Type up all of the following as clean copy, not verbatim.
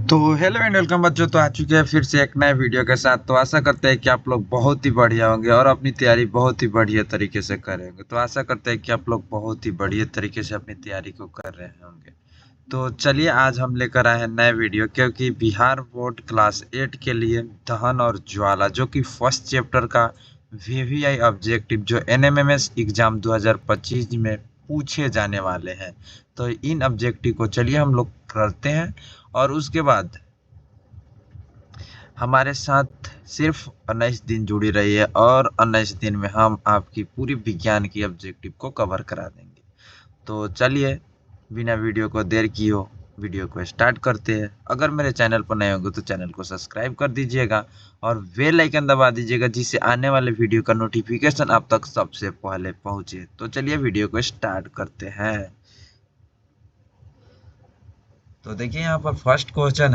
तो hello and welcome बच्चों। तो आ चुके हैं फिर से एक नए वीडियो के साथ। तो आशा करते हैं कि आप लोग बहुत ही बढ़िया होंगे और अपनी तैयारी बहुत ही बढ़िया तरीके से करेंगे। तो आशा करते हैं कि आप लोग बहुत ही बढ़िया तरीके से अपनी तैयारी को कर रहे होंगे। तो चलिए आज हम लेकर आए हैं नए वीडियो, क्योंकि बिहार बोर्ड क्लास 8 के लिए दहन और ज्वाला जो कि फर्स्ट चैप्टर का वीवीआई ऑब्जेक्टिव जो एनएमएमएस एग्जाम 2025 में पूछे जाने वाले हैं। तो इन ऑब्जेक्टिव को चलिए हम लोग करते हैं और उसके बाद हमारे साथ सिर्फ 19 दिन जुड़ी रही है और 19 दिन में हम आपकी पूरी विज्ञान की ऑब्जेक्टिव को कवर करा देंगे। तो चलिए बिना वीडियो को देर किए हो वीडियो को स्टार्ट करते हैं। अगर मेरे चैनल पर नए होंगे तो चैनल को सब्सक्राइब कर दीजिएगा और बेल आइकन दबा दीजिएगा, जिससे आने वाले वीडियो का नोटिफिकेशन आप तक सबसे पहले पहुंचे। तो चलिए वीडियो को स्टार्ट करते हैं। तो देखिए यहाँ पर फर्स्ट क्वेश्चन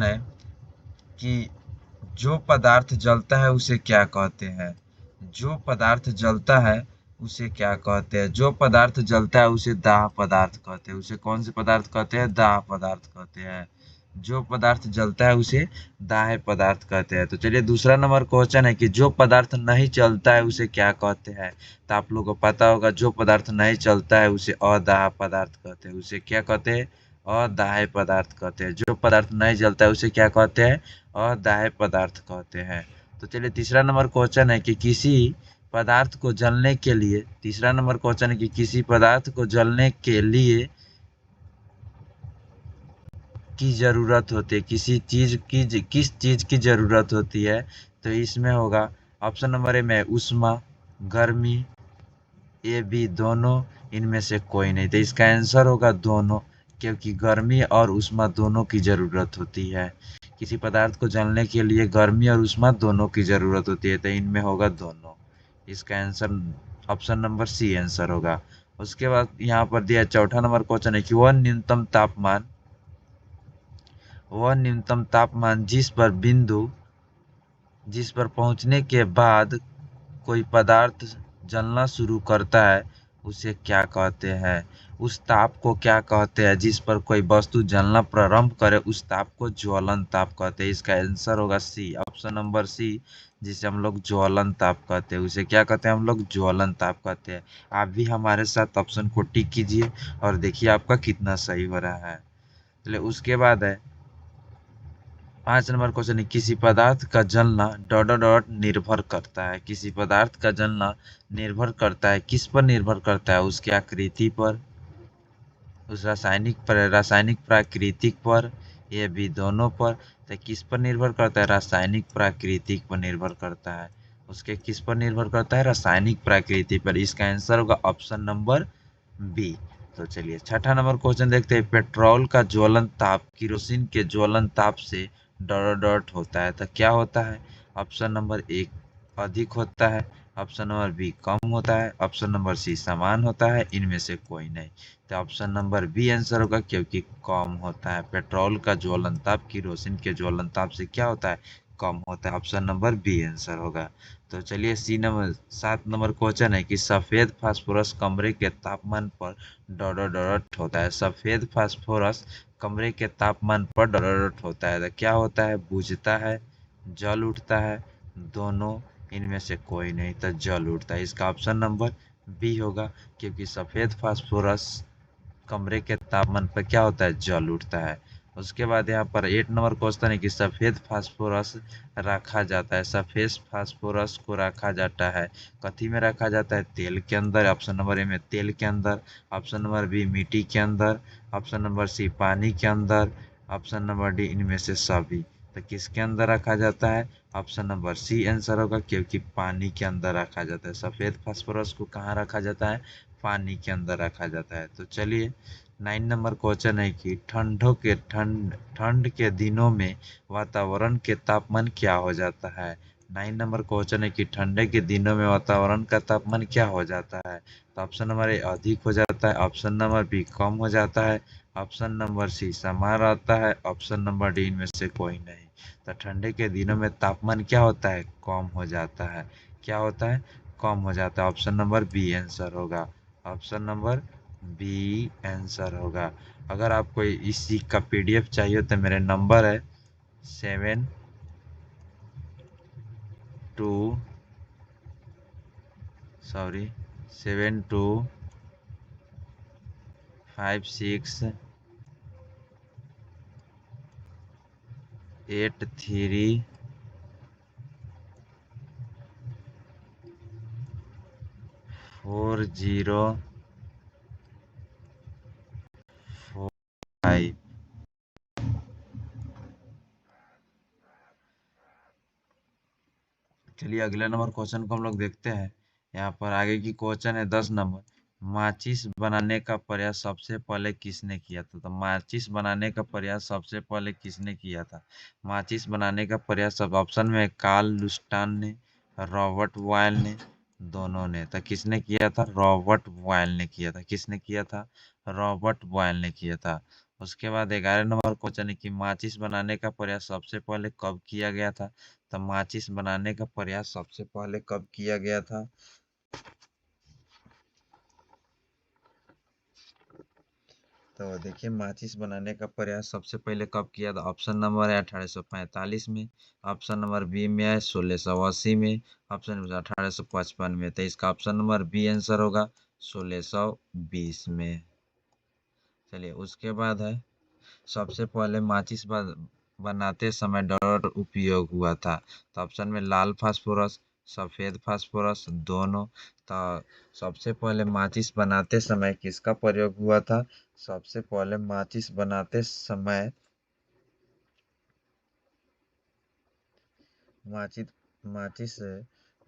है कि जो पदार्थ जलता है उसे क्या कहते हैं। जो पदार्थ जलता है उसे क्या कहते हैं। जो पदार्थ जलता है उसे दाह पदार्थ कहते हैं। उसे कौन से पदार्थ कहते हैं? दाह पदार्थ कहते हैं। जो पदार्थ जलता है उसे दाह पदार्थ कहते हैं। तो चलिए दूसरा नंबर क्वेश्चन है कि जो पदार्थ नहीं चलता है उसे क्या कहते हैं। तो आप लोगों को पता होगा, जो पदार्थ नहीं चलता है उसे अदाह पदार्थ कहते हैं। उसे क्या कहते हैं? अदाह्य पदार्थ कहते हैं। जो पदार्थ नहीं जलता है उसे क्या कहते हैं? अदाह्य पदार्थ कहते हैं। तो चलिए तीसरा नंबर क्वेश्चन है कि किसी पदार्थ को जलने के लिए तीसरा नंबर क्वेश्चन है कि किसी पदार्थ को जलने के लिए की जरूरत होती है। किस चीज की जरूरत होती है? तो इसमें होगा ऑप्शन नंबर ए में ऊष्मा, गर्मी, ए बी दोनों, इनमें से कोई नहीं। तो इसका आंसर होगा दोनों, क्योंकि गर्मी और ऊष्मा दोनों की ज़रूरत होती है। किसी पदार्थ को जलने के लिए गर्मी और ऊष्मा दोनों की ज़रूरत होती है, तो इनमें होगा दोनों। इसका answer option number C answer होगा। उसके बाद यहाँ पर दिया चौथा नंबर क्वेश्चन है कि वह न्यूनतम तापमान जिस पर पहुंचने के बाद कोई पदार्थ जलना शुरू करता है उसे क्या कहते हैं। उस ताप को क्या कहते हैं जिस पर कोई वस्तु जलना प्रारंभ करे, उस ताप को ज्वलन ताप कहते हैं। इसका आंसर होगा सी, ऑप्शन नंबर सी, जिसे हम लोग ज्वलन ताप कहते हैं। उसे क्या कहते हैं? हम लोग ज्वलन ताप कहते हैं। आप भी हमारे साथ ऑप्शन को टिक कीजिए और देखिए आपका कितना सही हो रहा है। चलिए उसके बाद है 5 नंबर क्वेश्चन है किसी पदार्थ का जलना डॉट डॉट डॉट निर्भर करता है। किसी पदार्थ का जलना निर्भर करता है, किस पर निर्भर करता है? उसकी आकृति पर, उस रासायनिक प्राकृतिक पर, ये भी दोनों पर। तो किस पर निर्भर करता है? रासायनिक प्राकृतिक पर निर्भर करता है। उसके किस पर निर्भर करता है? रासायनिक प्रकृति पर। इसका आंसर होगा ऑप्शन नंबर बी। तो चलिए छठा नंबर क्वेश्चन देखते हैं। पेट्रोल का ज्वलन ताप केरोसिन के ज्वलन ताप से डॉट डॉट होता है, तो क्या होता है? ऑप्शन नंबर एक अधिक होता है, ऑप्शन नंबर बी कम होता है, ऑप्शन नंबर सी समान होता है, इनमें से कोई नहीं। तो ऑप्शन नंबर बी आंसर होगा, क्योंकि कम होता है। पेट्रोल का ज्वलन ताप केरोसिन के ज्वलन ताप से क्या होता है? कम होता है। ऑप्शन नंबर बी आंसर होगा। तो चलिए 7 नंबर क्वेश्चन है कि सफेद फास्फोरस कमरे के तापमान पर डॉट डॉट डॉट होता है। सफेद फास्फोरस कमरे के तापमान पर डॉट डॉट डॉट होता है, तो क्या होता है? बुझता है, जल उठता है, दोनों, इनमें से कोई नहीं। तो जल उठता है। इसका ऑप्शन नंबर बी होगा, क्योंकि सफेद फास्फोरस कमरे के तापमान पर क्या होता है? जल उठता है। उसके बाद यहाँ पर 8 नंबर क्वेश्चन है कि सफेद फास्फोरस रखा जाता है। सफेद फास्फोरस को रखा जाता है, कथी में रखा जाता है? तेल के अंदर। ऑप्शन नंबर ए में तेल के अंदर, ऑप्शन नंबर बी मिट्टी के अंदर, ऑप्शन नंबर सी पानी के अंदर, ऑप्शन नंबर डी इनमें से सभी। तो किसके अंदर रखा जाता है? ऑप्शन नंबर सी आंसर होगा, क्योंकि पानी के अंदर रखा जाता है। सफेद फास्फोरस को कहाँ रखा जाता है? पानी के अंदर रखा जाता है। तो चलिए 9 नंबर क्वेश्चन है कि ठंड के दिनों में वातावरण के तापमान क्या हो जाता है। 9 नंबर क्वेश्चन है कि ठंडे के दिनों में वातावरण का तापमान क्या हो जाता है। तो ऑप्शन नंबर ए अधिक हो जाता है, ऑप्शन नंबर बी कम हो जाता है, ऑप्शन नंबर सी समान रहता है, ऑप्शन नंबर डी इनमें से कोई नहीं। तो ठंडे के दिनों में तापमान क्या होता है? कम हो जाता है। क्या होता है? कम हो जाता है। ऑप्शन नंबर बी आंसर होगा, ऑप्शन नंबर बी आंसर होगा। अगर आपको इसी का PDF चाहिए तो मेरे नंबर है 7256834045। चलिए अगले नंबर क्वेश्चन को हम लोग देखते हैं। यहाँ पर आगे की क्वेश्चन है 10 नंबर। माचिस बनाने का प्रयास सबसे पहले किसने किया था? तो माचिस बनाने का प्रयास सबसे पहले किसने किया था? माचिस बनाने का प्रयास सब ऑप्शन में कार्ल लुस्टान ने, रॉबर्ट बॉयल ने, दोनों ने। तो किसने किया था? रॉबर्ट बॉयल ने किया था। किसने किया था? रॉबर्ट बॉयल ने किया था। उसके बाद 11 नंबर क्वेश्चन है कि माचिस बनाने का प्रयास सबसे पहले कब किया गया था? तो माचिस बनाने का प्रयास सबसे पहले कब किया गया था? तो देखिए माचिस बनाने का प्रयास सबसे पहले कब किया था? ऑप्शन नंबर है 1845 में, ऑप्शन नंबर बी में है 1680 में, ऑप्शन नंबर 1855 में। तो इसका ऑप्शन नंबर बी आंसर होगा 1620 में। चलिए उसके बाद है सबसे पहले माचिस बनाते समय डर उपयोग हुआ था? तो ऑप्शन में लाल फास्फोरस, सफेद फास्फोरस, दोनों। तो सबसे पहले माचिस बनाते समय किसका प्रयोग हुआ था? सबसे पहले माचिस बनाते समय माचिस माचिस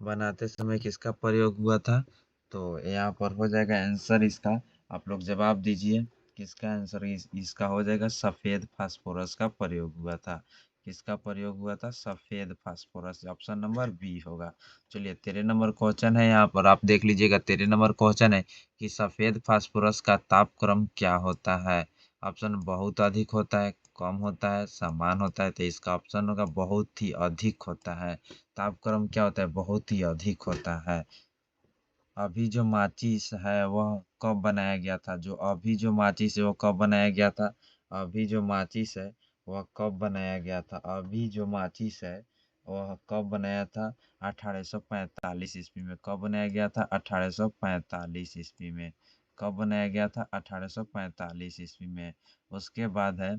बनाते समय किसका प्रयोग हुआ था? तो यहाँ पर हो जाएगा आंसर इसका। आप लोग जवाब दीजिए। किसका आंसर इसका हो जाएगा? सफेद फास्फोरस का प्रयोग हुआ था। किसका प्रयोग हुआ था? सफेद फास्फोरस। ऑप्शन नंबर बी होगा। चलिए 13 नंबर क्वेश्चन है। यहाँ पर आप देख लीजिएगा। 13 नंबर क्वेश्चन है कि सफेद फास्फोरस का तापक्रम क्या होता है? ऑप्शन बहुत अधिक होता है, कम होता है, समान होता है। तो इसका ऑप्शन होगा बहुत ही अधिक होता है। तापक्रम क्या होता है? बहुत ही अधिक होता है। अभी जो माचिस है वह कब बनाया गया था? जो अभी जो माचिस है वो कब बनाया गया था? अभी जो माचिस है वह कब बनाया गया था? अभी जो माचिस है वह कब बनाया था? 1845 ईस्वी में। कब बनाया गया था? 1845 ईस्वी में। कब बनाया गया था? 1845 ईस्वी में। उसके बाद है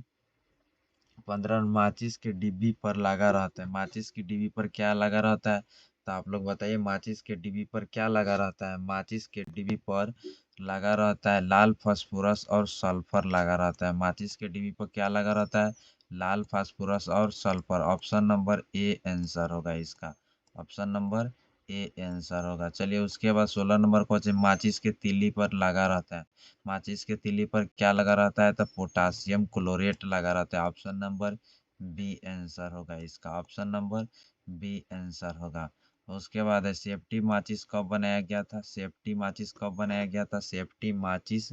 15 माचिस के डिब्बी पर लगा रहता है। माचिस की डिब्बी पर क्या लगा रहता है? तो आप लोग बताइए माचिस के डिब्बी पर क्या लगा रहता है? माचिस के डिब्बी पर लगा रहता है लाल फास्फोरस और सल्फर लगा रहता है। माचिस के डिब्बी पर क्या लगा रहता है? लाल फास्फोरस और sulphur. Option number A answer होगा इसका। ऑप्शन नंबर ए आंसर होगा। चलिए उसके बाद 16 नंबर क्वेश्चन माचिस के तीली पर लगा रहता है। माचिस के तीली पर क्या लगा रहता है? तो पोटासियम क्लोरेट लगा रहता है। ऑप्शन नंबर बी आंसर होगा इसका। ऑप्शन नंबर बी आंसर होगा। उसके बाद है सेफ्टी माचिस कब बनाया गया था? सेफ्टी माचिस कब बनाया गया था? सेफ्टी माचिस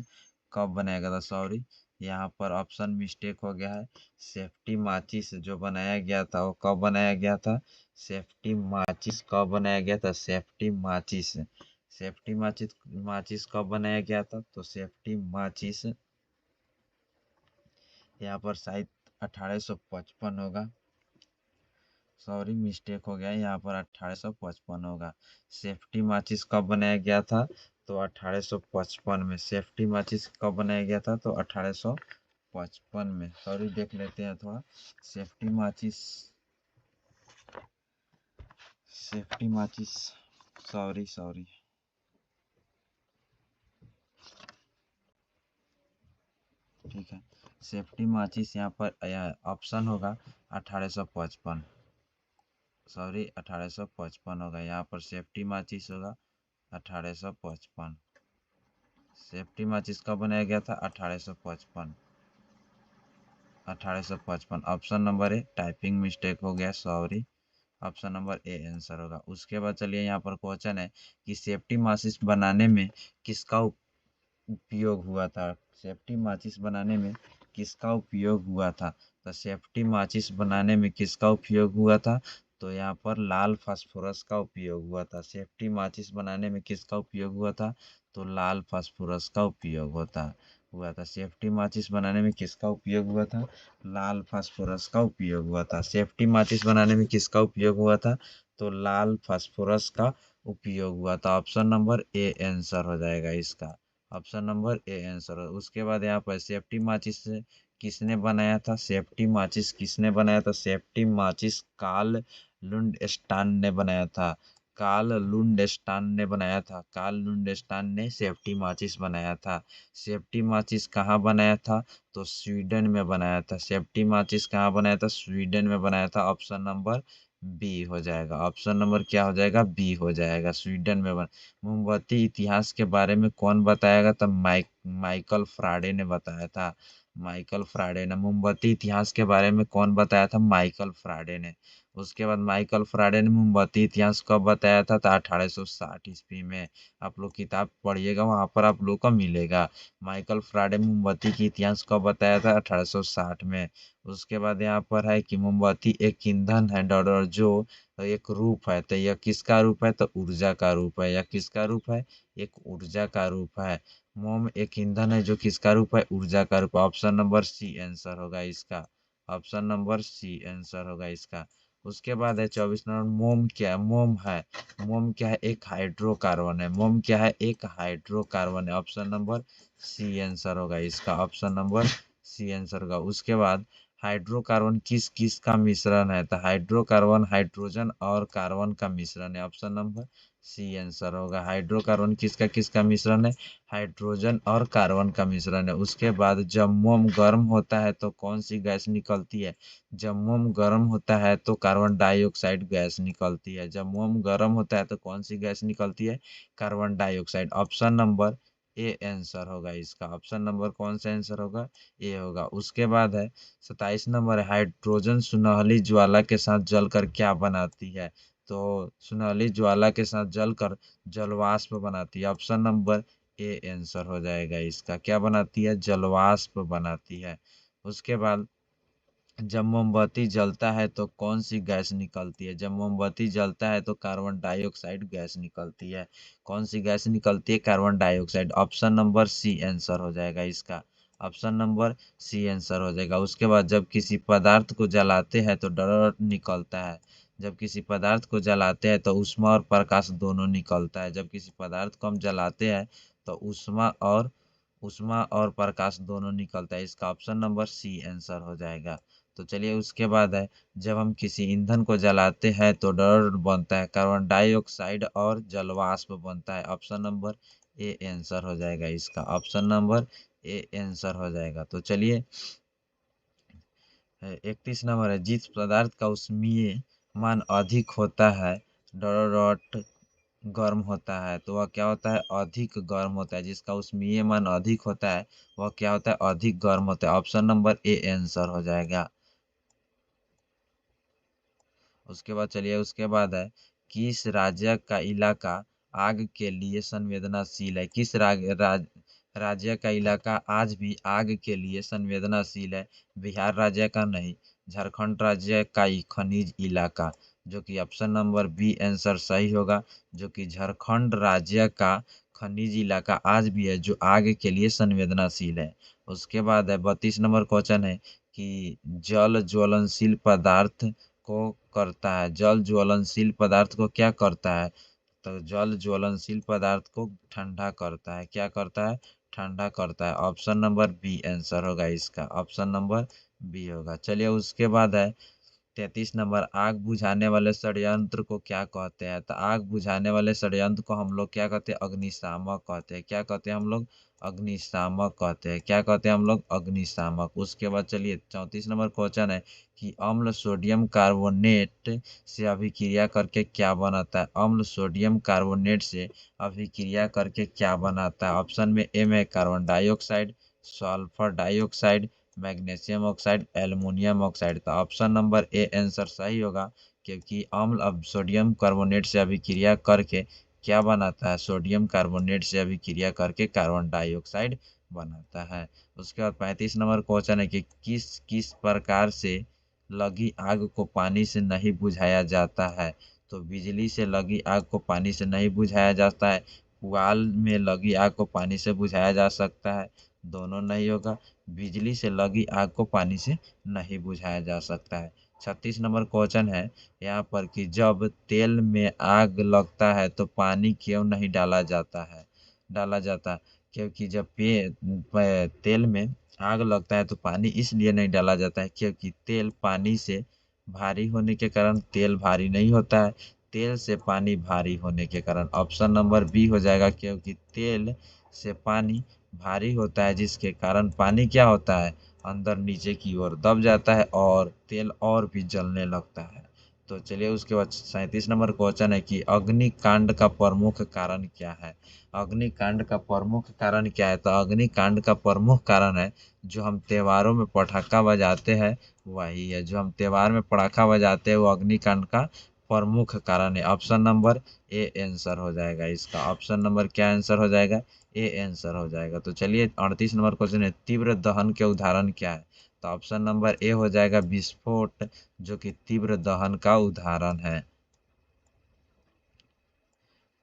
कब बनाया गया था? सॉरी, यहाँ पर ऑप्शन मिस्टेक हो गया है। सेफ्टी माचिस जो बनाया गया था वो कब बनाया गया था? सेफ्टी माचिस कब बनाया गया था? सेफ्टी माचिस सेफ्टी माचिस माचिस कब बनाया गया था? तो सेफ्टी माचिस यहाँ पर शायद 1855 होगा। सॉरी मिस्टेक हो गया, यहाँ पर 1855 होगा। सेफ्टी माचिस कब बनाया गया था? तो 1855 में। सेफ्टी माचिस कब बनाया गया था? तो 1855 में। सॉरी देख लेते हैं थोड़ा। सेफ्टी माचिस सेफ्टी माचिस सॉरी सॉरी ठीक है। सेफ्टी माचिस यहाँ पर ऑप्शन होगा 1855। सॉरी 1855 होगा। यहाँ पर सेफ्टी माचिस होगा 1855। सेफ्टी माचिस कब बनाया गया था? 1855। 1855 option number A. Typing mistake हो गया, sorry. Option number A answer होगा। उसके बाद चलिए यहाँ पर क्वेश्चन है कि सेफ्टी माचिस बनाने में किसका उपयोग हुआ था? सेफ्टी माचिस बनाने में किसका उपयोग हुआ था? तो सेफ्टी माचिस बनाने में किसका उपयोग हुआ था? तो यहाँ पर लाल फास्फोरस का उपयोग हुआ था। सेफ्टी माचिस बनाने में किसका उपयोग हुआ था? तो लाल फास्फोरस का उपयोग होता हुआ था। सेफ्टी माचिस बनाने में किसका उपयोग हुआ था? लाल फास्फोरस का उपयोग हुआ था। सेफ्टी माचिस बनाने में किसका उपयोग हुआ था? तो लाल फास्फोरस का उपयोग हुआ था। ऑप्शन नंबर ए आंसर हो जाएगा इसका। ऑप्शन नंबर ए आंसर हो। उसके बाद यहाँ पर सेफ्टी माचिस किसने बनाया था? सेफ्टी माचिस किसने बनाया था? सेफ्टी माचिस कार्ल लुंडस्टान ने बनाया था। कार्ल लुंडस्टान ने बनाया था। कार्ल लुंडस्टान ने सेफ्टी माचिस बनाया था। सेफ्टी माचिस कहाँ बनाया था? तो स्वीडन में बनाया था। सेफ्टी माचिस कहाँ बनाया था? स्वीडन में बनाया था। ऑप्शन नंबर बी हो जाएगा। ऑप्शन नंबर क्या हो जाएगा? बी हो जाएगा। स्वीडन में मोमबत्ती इतिहास के बारे में कौन बताएगा? तब माइकल फ्राडे ने बताया था। माइकल फ्राडे ने मोमबत्ती इतिहास के बारे में कौन बताया था? माइकल फ्राडे ने। उसके बाद माइकल फ्राडे ने मोमबत्ती इतिहास कब बताया था? तो 1860 ईस्वी में। आप लोग किताब पढ़िएगा, वहां पर आप लोग को मिलेगा। माइकल फ्राडे मोमबत्ती की इतिहास कब बताया था? 1860 में। उसके बाद यहाँ पर है कि मोमबत्ती एक ईंधन है और जो एक रूप है, तो यह किसका रूप है? तो ऊर्जा का रूप है। यह किसका रूप है? एक ऊर्जा का रूप है। मोम एक ईंधन है जो किसका रूप है? ऊर्जा का रूप। ऑप्शन नंबर सी आंसर होगा इसका। ऑप्शन नंबर सी आंसर होगा इसका। उसके बाद है 24 नंबर। मोम क्या है? मोम है, मोम क्या है? एक हाइड्रोकार्बन है। मोम क्या है? एक हाइड्रोकार्बन है। ऑप्शन नंबर सी आंसर होगा इसका। ऑप्शन नंबर सी आंसर होगा। उसके बाद हाइड्रोकार्बन किस किस का मिश्रण है? तो हाइड्रोकार्बन हाइड्रोजन और कार्बन का मिश्रण है। ऑप्शन नंबर सी आंसर होगा। हाइड्रोकार्बन किसका किसका मिश्रण है? हाइड्रोजन और कार्बन का मिश्रण है। उसके बाद जब मोम गर्म होता है तो कौन सी गैस निकलती है? जब मोम गर्म होता है तो कार्बन डाइऑक्साइड गैस निकलती है। जब मोम गर्म होता है तो कौन सी गैस निकलती है? Carbon dioxide. Option number A answer होगा इसका। ऑप्शन नंबर कौन सा आंसर होगा? ए होगा। उसके बाद है 27 नंबर है। हाइड्रोजन सुनहली ज्वाला के साथ जलकर क्या बनाती है? तो सुनहली ज्वाला के साथ जलकर जलवाष्प बनाती है। ऑप्शन नंबर ए आंसर हो जाएगा इसका। क्या बनाती है? जलवाष्प बनाती है। उसके बाद जब मोमबत्ती जलता है तो कौन सी गैस निकलती है? जब मोमबत्ती जलता है तो कार्बन डाइऑक्साइड गैस निकलती है। कौन सी गैस निकलती है? Carbon dioxide. Option number C answer हो जाएगा इसका। ऑप्शन नंबर सी आंसर हो जाएगा। उसके बाद जब किसी पदार्थ को जलाते हैं तो डर निकलता है। जब किसी पदार्थ को जलाते हैं तो ऊष्मा और प्रकाश दोनों निकलता है। जब किसी पदार्थ को हम जलाते हैं तो ऊष्मा और प्रकाश दोनों निकलता है। इसका ऑप्शन नंबर सी आंसर हो जाएगा। तो चलिए उसके बाद है जब हम किसी ईंधन को जलाते हैं तो डर बनता है। कार्बन डाइऑक्साइड और जलवाष्प बनता है। ऑप्शन नंबर ए आंसर हो जाएगा इसका। ऑप्शन नंबर ए आंसर हो जाएगा। तो चलिए 31 नंबर है। जिस पदार्थ का ऊष्मीय मान अधिक होता है डॉट गर्म होता है, तो वह क्या होता है? अधिक गर्म होता है। जिसका ऊष्मीय मान अधिक होता है वह क्या होता है? अधिक गर्म होता है। ऑप्शन नंबर ए आंसर हो जाएगा। उसके बाद चलिए उसके बाद है किस राज्य का इलाका आग के लिए संवेदनशील है? किस राज्य का इलाका आज भी आग के लिए संवेदनशील है? बिहार राज्य का नहीं, झारखंड राज्य का ही खनिज इलाका, जो कि ऑप्शन नंबर बी आंसर सही होगा। जो कि झारखंड राज्य का खनिज इलाका आज भी है जो आग के लिए संवेदनशील है। उसके बाद है 32 नंबर क्वेश्चन है कि जल ज्वलनशील पदार्थ को करता है। जल ज्वलनशील पदार्थ को क्या करता है? तो जल ज्वलनशील पदार्थ को ठंडा करता है। क्या करता है? ठंडा करता है। ऑप्शन नंबर बी आंसर होगा इसका। ऑप्शन नंबर बी होगा। चलिए उसके बाद है 33 नंबर। आग बुझाने वाले षड्यंत्र को क्या कहते हैं? तो आग बुझाने वाले षड्यंत्र को हम लोग क्या कहते हैं? अग्निशामक कहते हैं। क्या कहते हैं हम लोग? अग्निशामक कहते हैं। क्या कहते हैं हम लोग? अग्निशामक। उसके बाद चलिए 34 नंबर क्वेश्चन है कि अम्ल सोडियम कार्बोनेट से अभिक्रिया करके क्या बनाता है? अम्ल सोडियम कार्बोनेट से अभिक्रिया करके क्या बनाता है? ऑप्शन में ए में carbon dioxide, sulphur dioxide, magnesium oxide, aluminium oxide. तो ऑप्शन नंबर ए आंसर सही होगा, क्योंकि अम्ल अब सोडियम कार्बोनेट से अभिक्रिया करके क्या बनाता है? सोडियम कार्बोनेट से अभिक्रिया करके कार्बन डाइऑक्साइड बनाता है। उसके बाद 35 नंबर क्वेश्चन है कि किस किस प्रकार से लगी आग को पानी से नहीं बुझाया जाता है? तो बिजली से लगी आग को पानी से नहीं बुझाया जाता है। पुआल में लगी आग को पानी से बुझाया जा सकता है, दोनों नहीं होगा। बिजली से लगी आग को पानी से नहीं बुझाया जा सकता है। 36 नंबर क्वेश्चन है यहाँ पर कि जब तेल में आग लगता है तो पानी क्यों नहीं डाला जाता। क्योंकि जब तेल में आग लगता है तो पानी इसलिए नहीं डाला जाता है क्योंकि तेल पानी से भारी होने के कारण तेल भारी नहीं होता है, तेल से पानी भारी होने के कारण। ऑप्शन नंबर बी हो जाएगा, क्योंकि तेल से पानी भारी होता है जिसके कारण पानी क्या होता है, अंदर नीचे की ओर दब जाता है और तेल और भी जलने लगता है। तो चलिए उसके बाद 37 नंबर क्वेश्चन है कि अग्निकांड का प्रमुख कारण क्या है। अग्निकांड का प्रमुख कारण क्या है, तो अग्निकांड का प्रमुख कारण है जो हम त्योहारों में पटाखा बजाते हैं, वही है। जो हम त्योहार में पटाखा बजाते हैं वो अग्निकांड का प्रमुख कारण है। ऑप्शन नंबर ए आंसर हो जाएगा इसका। ऑप्शन नंबर क्या आंसर हो जाएगा, ए आंसर हो जाएगा। तो चलिए 38 नंबर क्वेश्चन है तीव्र दहन के उदाहरण क्या है, तो ऑप्शन नंबर ए हो जाएगा विस्फोट, जो कि तीव्र दहन का उदाहरण है।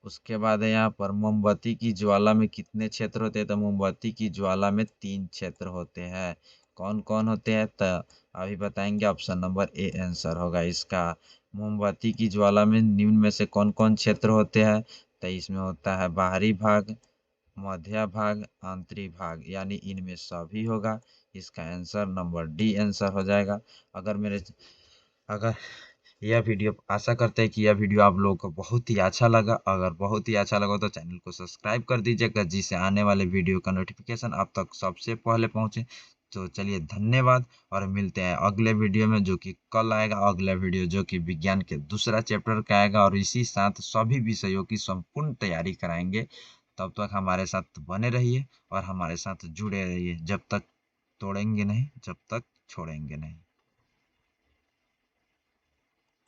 उसके बाद है यहाँ पर मोमबत्ती की ज्वाला में कितने क्षेत्र होते हैं, तो मोमबत्ती की ज्वाला में 3 क्षेत्र होते हैं। कौन कौन होते हैं, तो अभी बताएंगे। ऑप्शन नंबर ए आंसर होगा इसका। मोमबत्ती की ज्वाला में निम्न में से कौन कौन क्षेत्र होते हैं, तो इसमें होता है बाहरी भाग, मध्य भाग, आंतरिक भाग, यानी इनमें सभी होगा। इसका आंसर नंबर डी आंसर हो जाएगा। अगर यह वीडियो, आशा करते हैं कि यह वीडियो आप लोगों को बहुत ही अच्छा लगा। अगर बहुत ही अच्छा लगा तो चैनल को सब्सक्राइब कर दीजिएगा, जिससे आने वाले वीडियो का नोटिफिकेशन आप तक सबसे पहले पहुंचे। तो चलिए धन्यवाद, और मिलते हैं अगले वीडियो में, जो कि कल आएगा। अगला वीडियो जो कि विज्ञान के दूसरा चैप्टर का आएगा, और इसी साथ सभी विषयों की संपूर्ण तैयारी कराएंगे। तब तक हमारे साथ बने रहिए और हमारे साथ जुड़े रहिए। जब तक तोड़ेंगे नहीं, जब तक छोड़ेंगे नहीं।